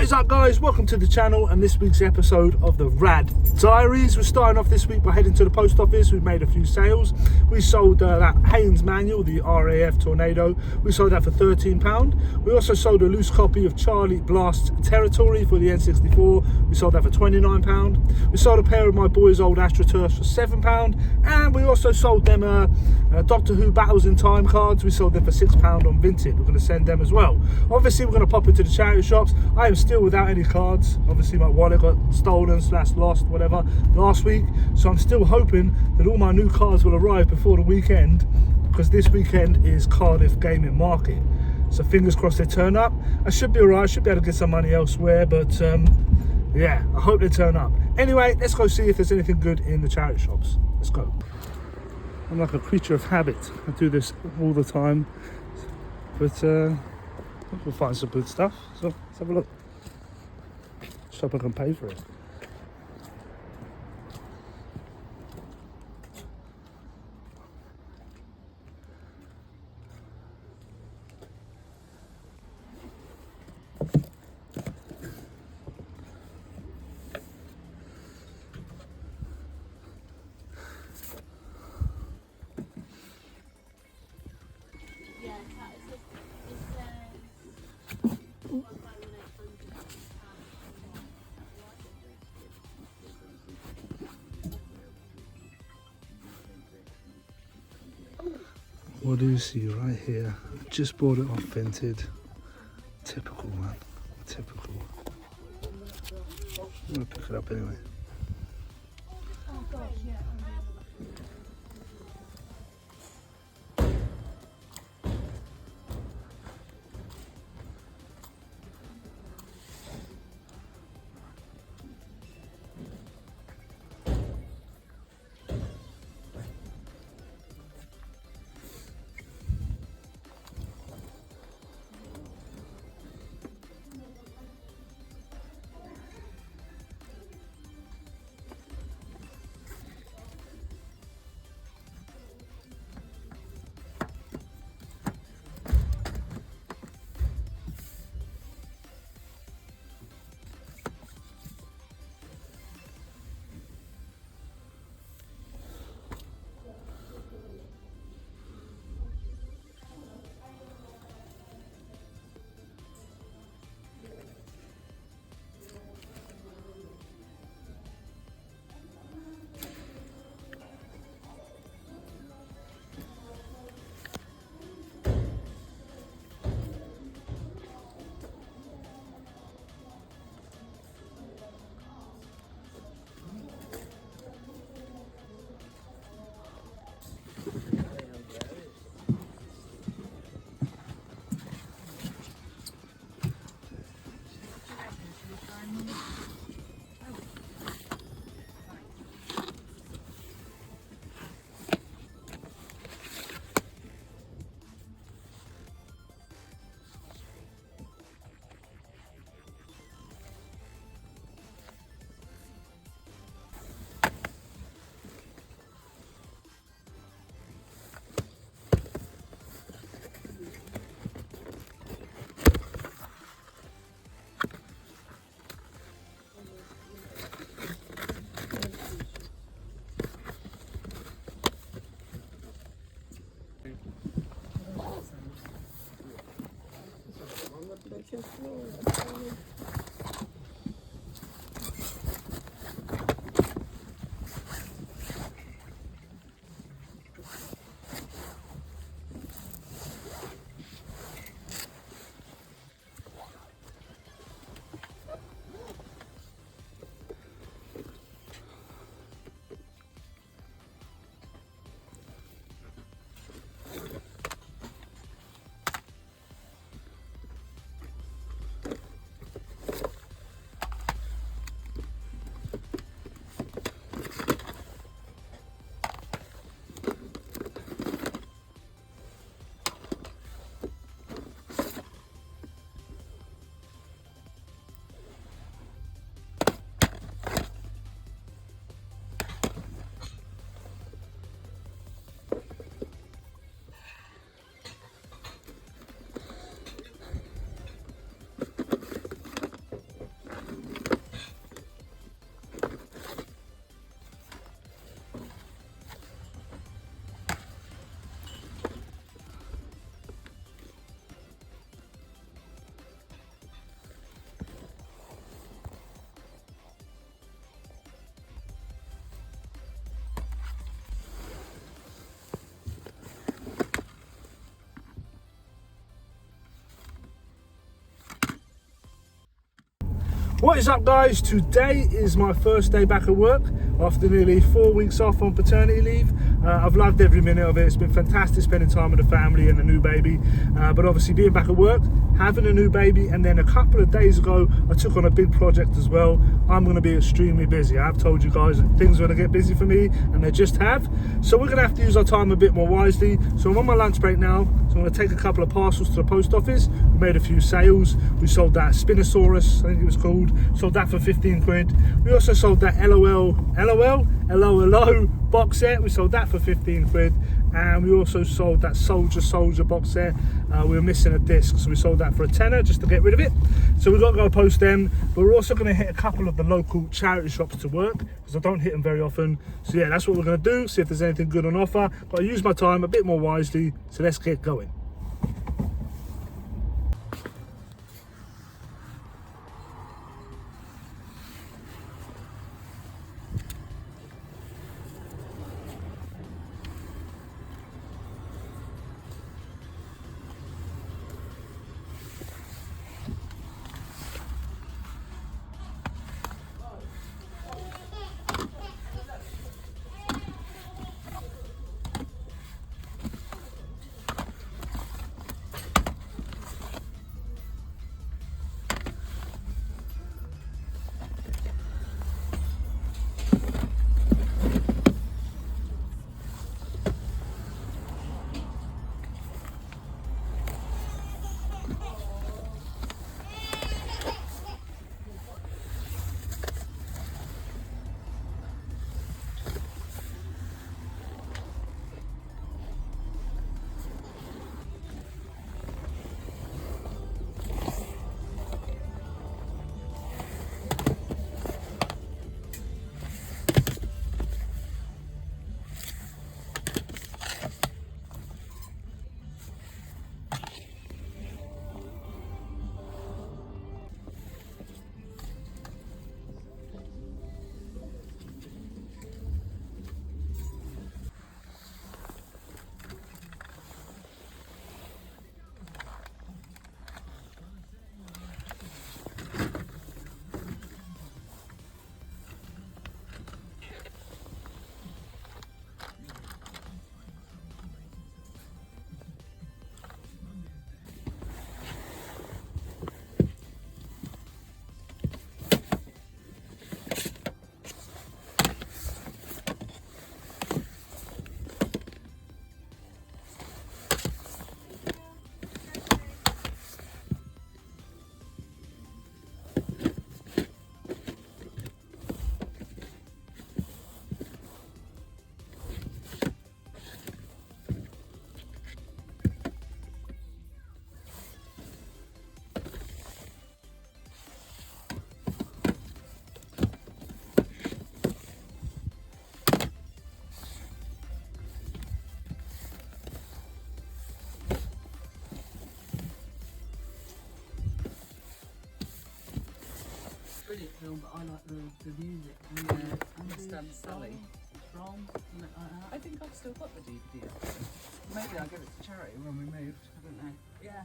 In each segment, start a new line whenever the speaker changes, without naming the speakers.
What is up, guys? Welcome to the channel and this week's episode of the Rad Diaries. We're starting off this week by heading to the post office. We've made a few sales. We sold that Haynes manual, the RAF Tornado. We sold that for £13. We also sold a loose copy of Charlie Blast's Territory for the N64. We sold that for £29. We sold a pair of my boys' old AstroTurfs for £7. And we also sold them Doctor Who Battles in Time cards. We sold them for £6 on Vinted. We're going to send them as well. Obviously, we're going to pop into the charity shops. I am still without any cards. Obviously, my wallet got stolen / lost, whatever, last week. So I'm still hoping that all my new cards will arrive before the weekend, because this weekend is Cardiff Gaming Market. So fingers crossed they turn up. I should be alright. I should be able to get some money elsewhere, but yeah, I hope they turn up. Anyway, let's go see if there's anything good in the charity shops. Let's go. I'm like a creature of habit. I do this all the time, but we'll find some good stuff. So let's have a look. Just hope I can pay for it. What do you see right here? Just bought it off Vinted. Typical, man. Typical. I'm gonna pick it up anyway.
Oh gosh, yeah.
What is up, guys? Today is my first day back at work after nearly 4 weeks off on paternity leave. I've loved every minute of it. It's been fantastic spending time with the family and the new baby, but obviously being back at work, having a new baby, and then a couple of days ago I took on a big project as well. I'm going to be extremely busy. I've told you guys that things are going to get busy for me, and they just have. So we're going to have to use our time a bit more wisely. So I'm on my lunch break now, so I'm going to take a couple of parcels to the post office. We made a few sales. We sold that Spinosaurus, I think it was called. Sold that for 15 quid. We also sold that LOL box set. We sold that for 15 quid. And we also sold that Soldier box set. We were missing a disc, so we sold that for a tenner just to get rid of it. So we've got to go post them, but we're also going to hit a couple of the local charity shops to work, because I don't hit them very often. So yeah, that's what we're going to do, see if there's anything good on offer. But I use my time a bit more wisely, so let's get going.
Brilliant film, but I like the music and understand Sally from. I think I've still got the DVD. Maybe I'll give it to Chairty when we moved. I don't know. Yeah.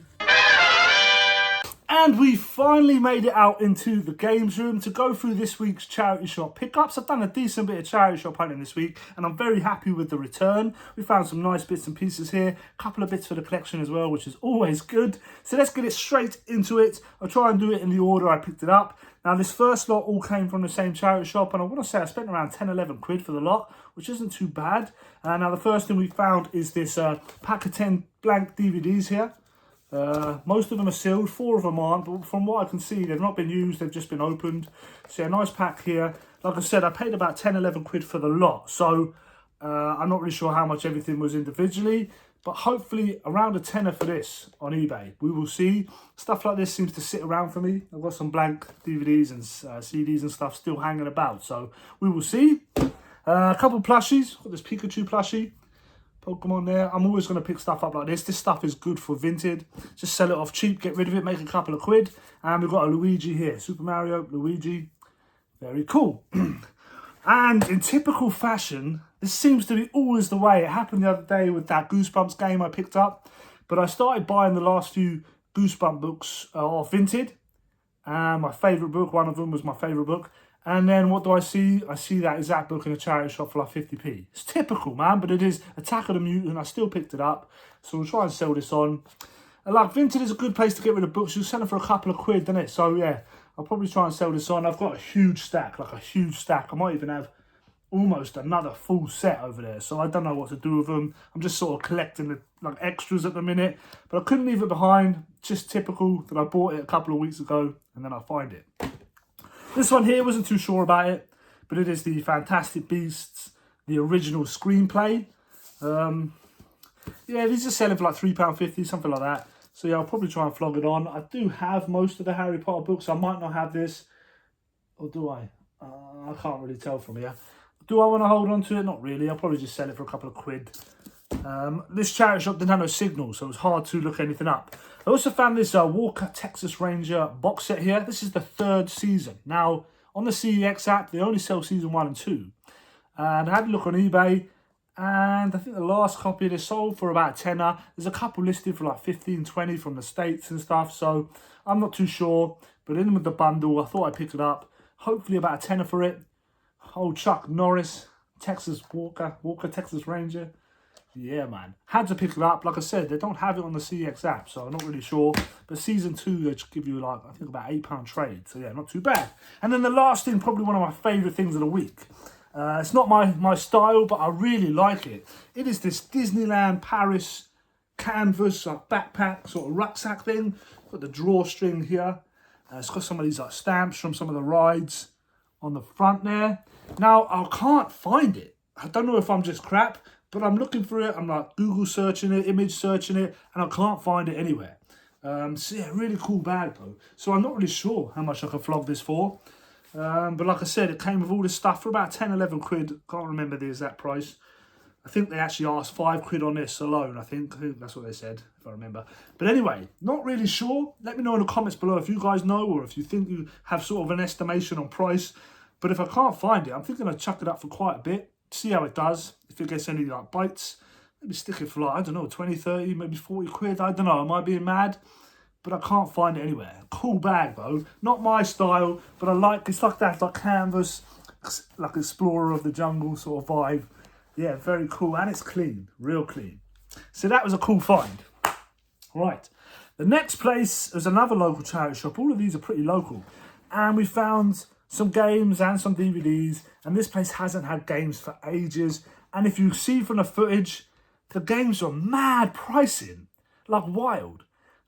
And we finally made it out into the games room to go through this week's charity shop pickups. I've done a decent bit of charity shop hunting this week, and I'm very happy with the return. We found some nice bits and pieces here, a couple of bits for the collection as well, which is always good. So let's get it straight into it. I'll try and do it in the order I picked it up. Now, this first lot all came from the same charity shop, and I want to say I spent around 10-11 quid for the lot, which isn't too bad. Now, the first thing we found is this pack of 10 blank DVDs here. Most of them are sealed, 4 of them aren't, but from what I can see, they've not been used, they've just been opened. So, a nice pack here. Like I said, I paid about 10-11 quid for the lot, so I'm not really sure how much everything was individually, but hopefully around a tenner for this on eBay. We will see. Stuff like this seems to sit around for me. I've got some blank DVDs and CDs and stuff still hanging about, so we will see. A couple plushies. Got this Pikachu plushie. Pokemon there. I'm always going to pick stuff up like this. This stuff is good for vintage. Just sell it off cheap, get rid of it, make a couple of quid. And we've got a Luigi here. Super Mario, Luigi. Very cool. And in typical fashion, this seems to be always the way. It happened the other day with that Goosebumps game I picked up. But I started buying the last few Goosebumps books off Vinted. And my favourite book, one of them was my favourite book. And then what do I see? I see that exact book in a charity shop for like 50p. It's typical, man, but it is Attack of the Mutant. I still picked it up. So we'll try and sell this on. And like, Vinted is a good place to get rid of books. You sell them for a couple of quid, doesn't it? So yeah, I'll probably try and sell this on. I've got a huge stack, like a huge stack. I might even have almost another full set over there. So I don't know what to do with them. I'm just sort of collecting the like extras at the minute. But I couldn't leave it behind. Just typical that I bought it a couple of weeks ago and then I find it. This one here, wasn't too sure about it, but it is the Fantastic Beasts, the original screenplay. Yeah, these are selling for like £3.50, something like that. So yeah, I'll probably try and flog it on. I do have most of the Harry Potter books. I might not have this. Or do I? I can't really tell from here. Do I want to hold on to it? Not really. I'll probably just sell it for a couple of quid. This charity shop didn't have no signal, so it was hard to look anything up. I also found this Walker Texas Ranger box set here. This is the 3rd season. Now, on the CEX app, they only sell season 1 and 2. And I had a look on eBay, and I think the last copy they sold for about a tenner. There's a couple listed for like 15, 20 from the States and stuff, so I'm not too sure. But in with the bundle, I thought I'd pick it up. Hopefully about a tenner for it. Old Chuck Norris, Texas Walker Texas Ranger. Yeah, man. Had to pick it up. Like I said, they don't have it on the CX app, so I'm not really sure. But season 2, they just give you like, I think about £8 trade. So yeah, not too bad. And then the last thing, probably one of my favourite things of the week. It's not my style, but I really like it. It is this Disneyland Paris canvas like backpack sort of rucksack thing. Got the drawstring here. It's got some of these like stamps from some of the rides on the front there. Now, I can't find it. I don't know if I'm just crap, but I'm looking for it. I'm like Google searching it, image searching it, and I can't find it anywhere. So yeah, really cool bag though. So I'm not really sure how much I can flog this for. But like I said, it came with all this stuff for about 10, 11 quid. Can't remember the exact price. I think they actually asked 5 quid on this alone, I think that's what they said, if I remember. But anyway, not really sure. Let me know in the comments below if you guys know, or if you think you have sort of an estimation on price. But if I can't find it, I'm thinking I'd chuck it up for quite a bit. See how it does. If it gets any like bites, maybe stick it for like, I don't know, 20, 30, maybe 40 quid. I don't know, am I being mad? But I can't find it anywhere. Cool bag though. Not my style, but I like, it's like that, like canvas, like Explorer of the Jungle sort of vibe. Yeah, very cool. And it's clean, real clean. So that was a cool find. Right. The next place is another local charity shop. All of these are pretty local. And we found some games and some DVDs. And this place hasn't had games for ages. And if you see from the footage, the games are mad pricing. Like wild.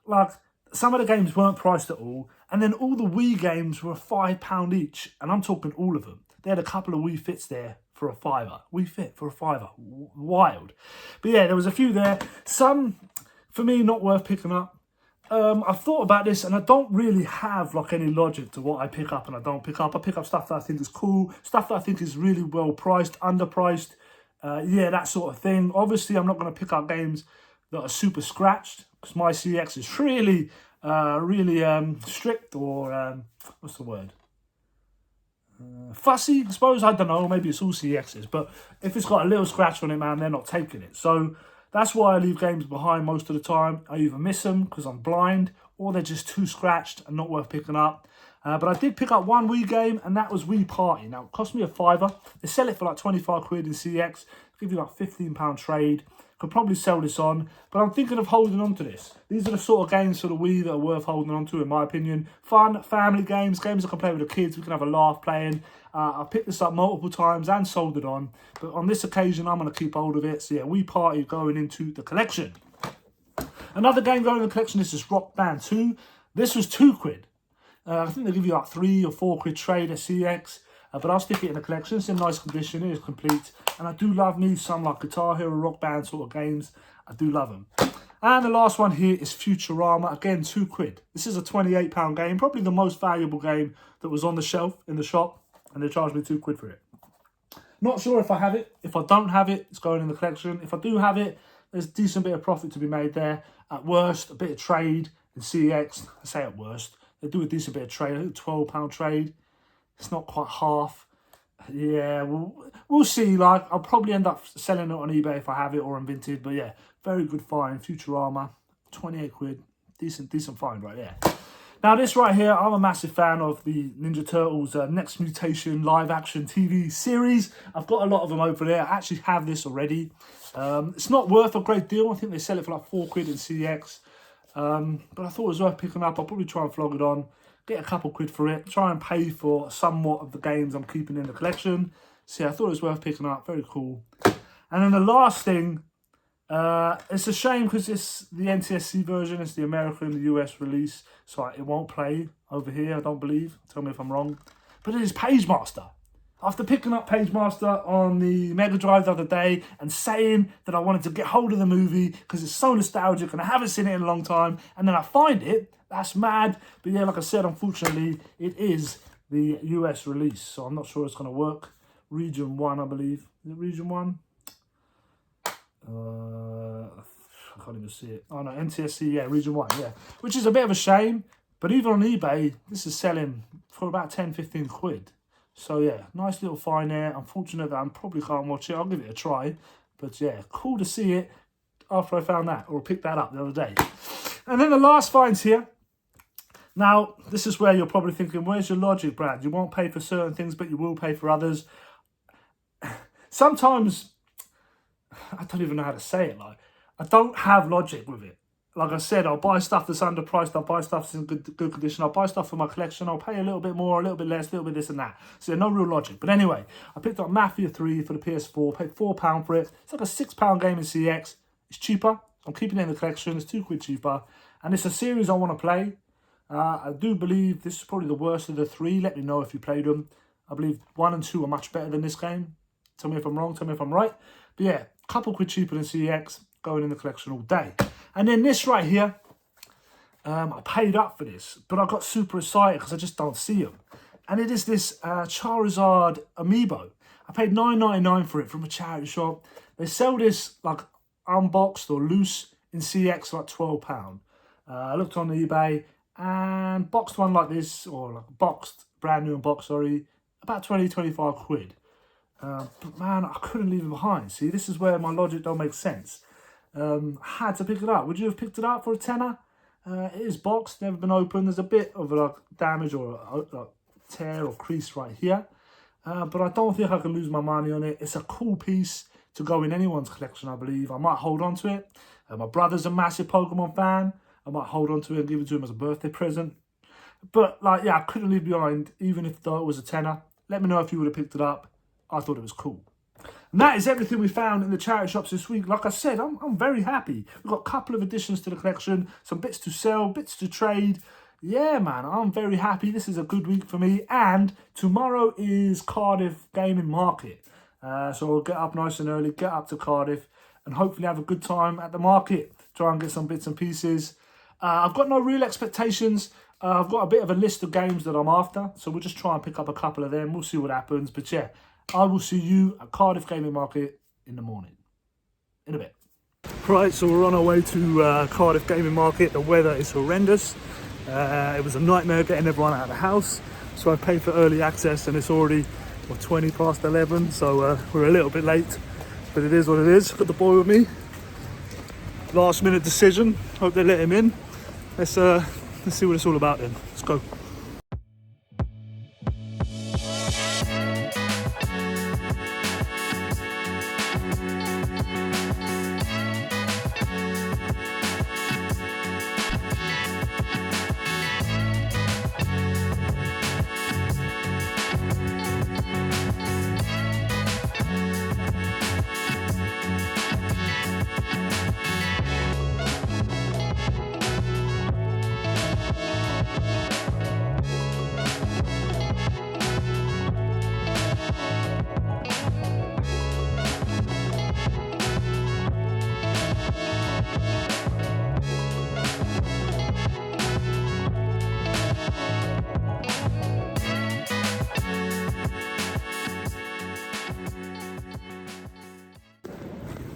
Like some of the games weren't priced at all. And then all the Wii games were £5 each. And I'm talking all of them. They had a couple of Wii Fits there for a £5. Wii Fit for a £5. Wild. But yeah, there was a few there. Some, for me, not worth picking up. I've thought about this and I don't really have like any logic to what I pick up and I don't pick up. I pick up stuff that I think is cool, stuff that I think is really well priced, underpriced. Yeah, that sort of thing. Obviously, I'm not going to pick up games that are super scratched because my CX is really, strict or, what's the word? Fussy, I suppose. I don't know, maybe it's all CXs, but if it's got a little scratch on it, man, they're not taking it. So that's why I leave games behind most of the time. I either miss them because I'm blind, or they're just too scratched and not worth picking up. But I did pick up one Wii game, and that was Wii Party. Now, it cost me a £5. They sell it for like 25 quid in CX. Give you like £15 trade. Could probably sell this on, but I'm thinking of holding on to this. These are the sort of games for the Wii that are worth holding on to, in my opinion. Fun, family games, games I can play with the kids. We can have a laugh playing. I've picked this up multiple times and sold it on, but on this occasion, I'm going to keep hold of it. So yeah, Wii Party going into the collection. Another game going in the collection is this Rock Band 2. This was 2 quid. I think they give you like 3 or 4 quid trade at CX. But I'll stick it in the collection. It's in nice condition. It is complete. And I do love me some like Guitar Hero, Rock Band sort of games. I do love them. And the last one here is Futurama. Again, 2 quid. This is a £28 game. Probably the most valuable game that was on the shelf in the shop. And they charged me 2 quid for it. Not sure if I have it. If I don't have it, it's going in the collection. If I do have it, there's a decent bit of profit to be made there. At worst, a bit of trade in CX. I say at worst. They do a decent bit of trade. I think £12 trade. It's not quite half. Yeah, we'll see. Like, I'll probably end up selling it on eBay if I have it, or on Vinted. But yeah, very good find. Futurama, 28 quid. Decent find right there. Now this right here, I'm a massive fan of the Ninja Turtles Next Mutation live action TV series. I've got a lot of them over there. I actually have this already. It's not worth a great deal. I think they sell it for like £4 in CX. But I thought it was worth picking up. I'll probably try and flog it on, get a couple quid for it, try and pay for somewhat of the games I'm keeping in the collection. So yeah, I thought it was worth picking up. Very cool. And then the last thing, it's a shame because it's the NTSC version, it's the American, the US release, so it won't play over here, I don't believe. Tell me if I'm wrong. But it is Pagemaster. After picking up Pagemaster on the Mega Drive the other day and saying that I wanted to get hold of the movie because it's so nostalgic and I haven't seen it in a long time, and then I find it, that's mad. But yeah, like I said, unfortunately, it is the US release, so I'm not sure it's going to work. Region 1, I believe. Is it Region 1? I can't even see it. Oh no, NTSC, yeah, Region 1, yeah. Which is a bit of a shame, but even on eBay, this is selling for about 10-15 quid. So yeah, nice little find there. Unfortunate that I probably can't watch it. I'll give it a try. But yeah, cool to see it after I found that, or picked that up the other day. And then the last finds here. Now, this is where you're probably thinking, where's your logic, Brad? You won't pay for certain things, but you will pay for others. Sometimes, I don't even know how to say it, like, I don't have logic with it. Like I said, I'll buy stuff that's underpriced, I'll buy stuff that's in good condition, I'll buy stuff for my collection, I'll pay a little bit more, a little bit less, a little bit this and that. So no real logic. But anyway, I picked up Mafia 3 for the PS4, paid £4 for it. It's like a £6 game in CX. It's cheaper. I'm keeping it in the collection, it's £2 cheaper. And it's a series I want to play. I do believe this is probably the worst of the three. Let me know if you played them. I believe 1 and 2 are much better than this game. Tell me if I'm wrong, tell me if I'm right. But yeah, a couple quid cheaper than CX, going in the collection all day. And then this right here, I paid up for this, but I got super excited because I just don't see them. And it is this Charizard amiibo. I paid $9.99 for it from a charity shop. They sell this like unboxed or loose in CX for like £12. I looked on eBay, and boxed one like this, or like boxed, brand new unboxed, sorry, about 20-25 quid. But man, I couldn't leave it behind. See, this is where my logic don't make sense. I had to pick it up. Would you have picked it up for a tenner? It is boxed, never been opened. There's a bit of like damage or like tear or crease right here. But I don't think I can lose my money on it. It's a cool piece to go in anyone's collection, I believe. I might hold on to it. My brother's a massive Pokemon fan. I might hold on to it and give it to him as a birthday present. But like, yeah, I couldn't leave behind, even if it was a tenner. Let me know if you would have picked it up. I thought it was cool. And that is everything we found in the charity shops this week. Like I said, I'm very happy. We've got a couple of additions to the collection, some bits to sell, bits to trade. Yeah, man, I'm very happy. This is a good week for me. And tomorrow is Cardiff Gaming Market. So we'll get up nice and early, get up to Cardiff, and hopefully have a good time at the market. Try and get some bits and pieces. I've got no real expectations. I've got a bit of a list of games that I'm after. So we'll just try and pick up a couple of them. We'll see what happens. But yeah, I will see you at Cardiff Gaming Market in the morning. In a bit. Right, so we're on our way to Cardiff Gaming Market. The weather is horrendous. It was a nightmare getting everyone out of the house. So I paid for early access and it's already 20 past 11. So we're a little bit late. But it is what it is. Got the boy with me. Last minute decision. Hope they let him in. Let's see what it's all about then. Let's go.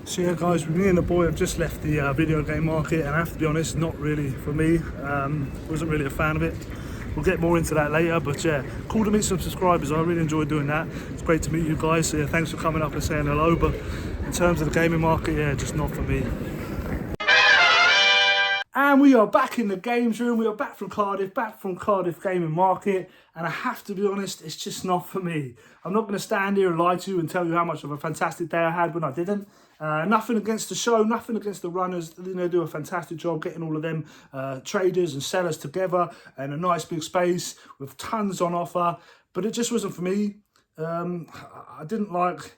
So yeah guys, me and the boy have just left the video game market, and I have to be honest, not really for me. Wasn't really a fan of it. We'll get more into that later, but yeah, cool to meet some subscribers. I really enjoyed doing that. It's great to meet you guys, so yeah, thanks for coming up and saying hello. But in terms of the gaming market, yeah, just not for me. And And we are back in the games room. We are back from Cardiff Gaming Market. And I have to be honest, it's just not for me. I'm not going to stand here and lie to you and tell you how much of a fantastic day I had when I didn't. Nothing against the show, nothing against the runners. They do a fantastic job getting all of them traders and sellers together in a nice big space with tons on offer. But it just wasn't for me. I didn't like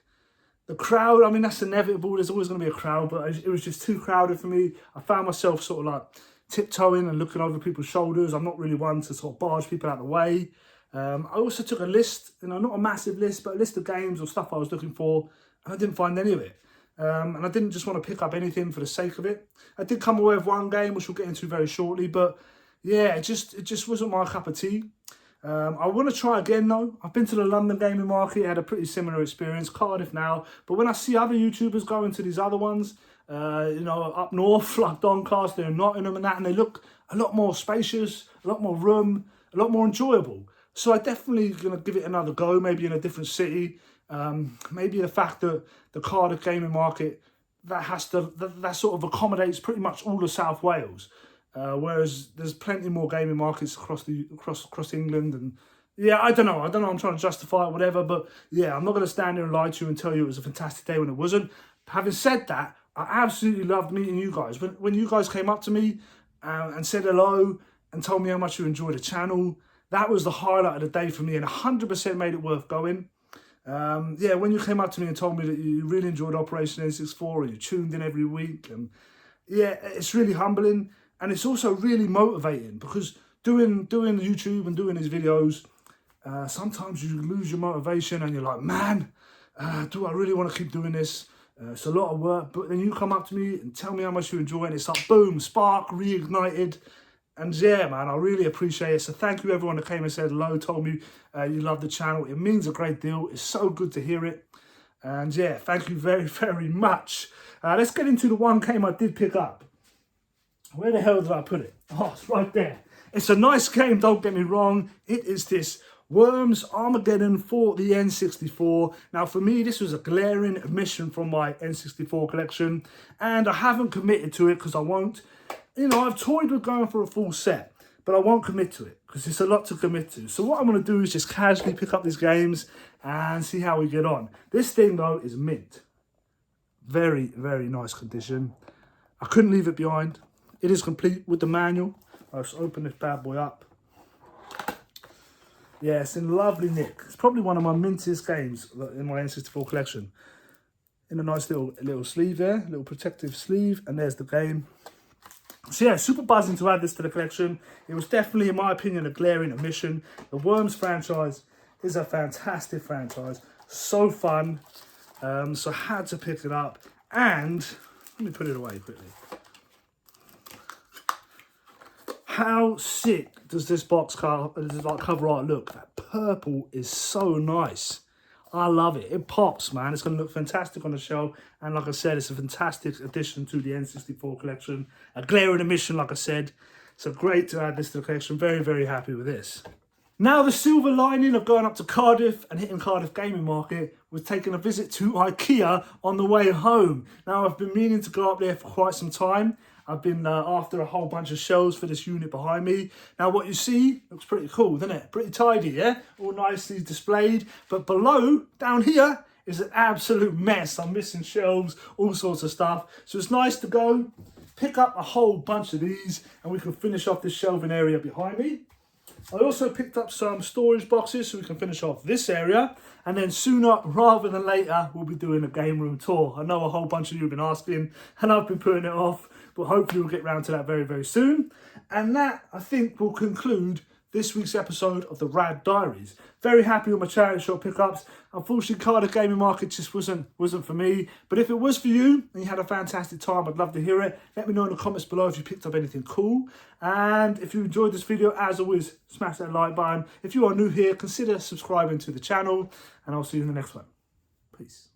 the crowd. I mean, that's inevitable. There's always going to be a crowd, but it was just too crowded for me. I found myself sort of like tiptoeing and looking over people's shoulders. I'm not really one to sort of barge people out of the way. I also took a list, not a massive list, but a list of games or stuff I was looking for, and I didn't find any of it. And I didn't just want to pick up anything for the sake of it. I did come away with one game, which we'll get into very shortly, but yeah, it just wasn't my cup of tea. I want to try again though. I've been to the London gaming market, had a pretty similar experience, Cardiff now, but when I see other YouTubers going to these other ones, up north, like Doncaster and Nottingham and that, and they look a lot more spacious, a lot more room, a lot more enjoyable. So I'm definitely going to give it another go, maybe in a different city. Maybe the fact that the Cardiff gaming market, that sort of accommodates pretty much all of South Wales. Whereas there's plenty more gaming markets across England, and yeah, I don't know. I'm trying to justify it, whatever. But yeah, I'm not going to stand there and lie to you and tell you it was a fantastic day when it wasn't. Having said that, I absolutely loved meeting you guys. When you guys came up to me and said hello and told me how much you enjoyed the channel, that was the highlight of the day for me, and 100% made it worth going. Yeah, when you came up to me and told me that you really enjoyed Operation N64 and you tuned in every week, and yeah, it's really humbling. And it's also really motivating, because doing YouTube and doing these videos, sometimes you lose your motivation and you're like, man, do I really want to keep doing this? It's a lot of work. But then you come up to me and tell me how much you enjoy it, and it's like, boom, spark, reignited. And yeah, man, I really appreciate it. So thank you everyone that came and said hello, told me you love the channel. It means a great deal. It's so good to hear it. And yeah, thank you very, very much. Let's get into the one game I did pick up. Where the hell did I put it? Oh, it's right there. It's a nice game, don't get me wrong. It is this Worms Armageddon for the N64. Now, for me, this was a glaring omission from my N64 collection, and I haven't committed to it because I won't. I've toyed with going for a full set, but I won't commit to it because it's a lot to commit to. So what I'm going to do is just casually pick up these games and see how we get on. This thing, though, is mint. Very, very nice condition. I couldn't leave it behind. It is complete with the manual. I'll just open this bad boy up. Yeah, it's in lovely nick. It's probably one of my mintiest games in my N64 collection. In a nice little sleeve there, little protective sleeve, and there's the game. So yeah, super buzzing to add this to the collection. It was definitely, in my opinion, a glaring omission. The Worms franchise is a fantastic franchise. So fun. So I had to pick it up. And let me put it away quickly. How sick does this cover art look? That purple is so nice. I love it. It pops, man. It's going to look fantastic on the shelf. And like I said, it's a fantastic addition to the N64 collection. A glaring omission, like I said. So great to add this to the collection. Very, very happy with this. Now, the silver lining of going up to Cardiff and hitting Cardiff Gaming Market was taking a visit to IKEA on the way home. Now, I've been meaning to go up there for quite some time. I've been after a whole bunch of shelves for this unit behind me. Now, what you see looks pretty cool, doesn't it? Pretty tidy, yeah? All nicely displayed. But below, down here, is an absolute mess. I'm missing shelves, all sorts of stuff. So it's nice to go, pick up a whole bunch of these, and we can finish off this shelving area behind me. I also picked up some storage boxes so we can finish off this area, and then sooner rather than later we'll be doing a game room tour. I know a whole bunch of you have been asking and I've been putting it off, but hopefully we'll get round to that very, very soon. And that, I think, will conclude this week's episode of the Rad Diaries. Very happy with my charity shop pickups. Unfortunately, Cardiff Gaming Market just wasn't for me. But if it was for you and you had a fantastic time, I'd love to hear it. Let me know in the comments below if you picked up anything cool. And if you enjoyed this video, as always, smash that like button. If you are new here, consider subscribing to the channel. And I'll see you in the next one. Peace.